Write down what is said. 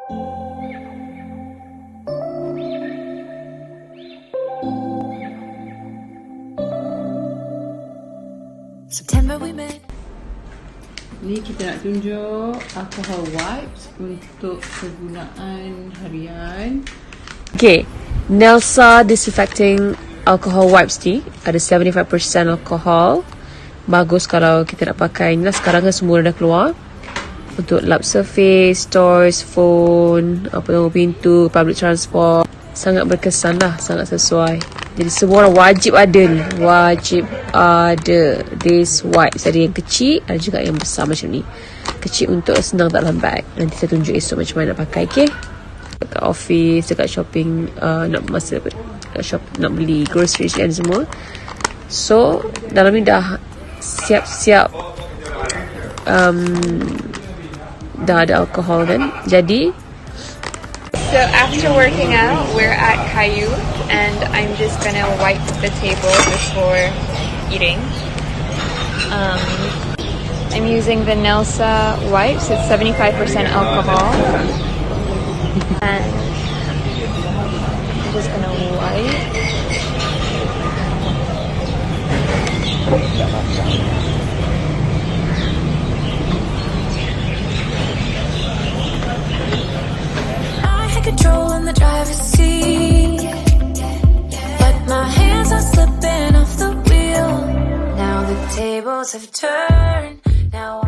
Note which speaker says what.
Speaker 1: September we met.
Speaker 2: Ni kita nak tunjuk alcohol wipes untuk kegunaan harian.
Speaker 3: Okay, Nelsa disinfecting alcohol wipes ni ada 75% alkohol. Bagus kalau kita nak pakai ni lah. Sekarang kan semua dah keluar untuk lap surface, toys, phone, pintu, public transport. Sangat berkesan lah, sangat sesuai. Jadi semua orang wajib ada ni. Wajib ada this wipes. Ada yang kecil, ada juga yang besar macam ni. Kecil untuk senang tak dalam bag. Nanti saya tunjuk esok macam mana nak pakai, okay? Dekat office, dekat shopping, nak beli groceries dan semua. So, dalam ni dah siap-siap dah ada alkohol kan. Jadi
Speaker 4: so after working out, we're at Caillou and I'm just gonna wipe the table before eating. I'm using the Nelsa wipes. It's 75% alcohol. And I'm just gonna wipe.
Speaker 1: Control in the driver's seat, but my hands are slipping off the wheel. Now the tables have turned. Now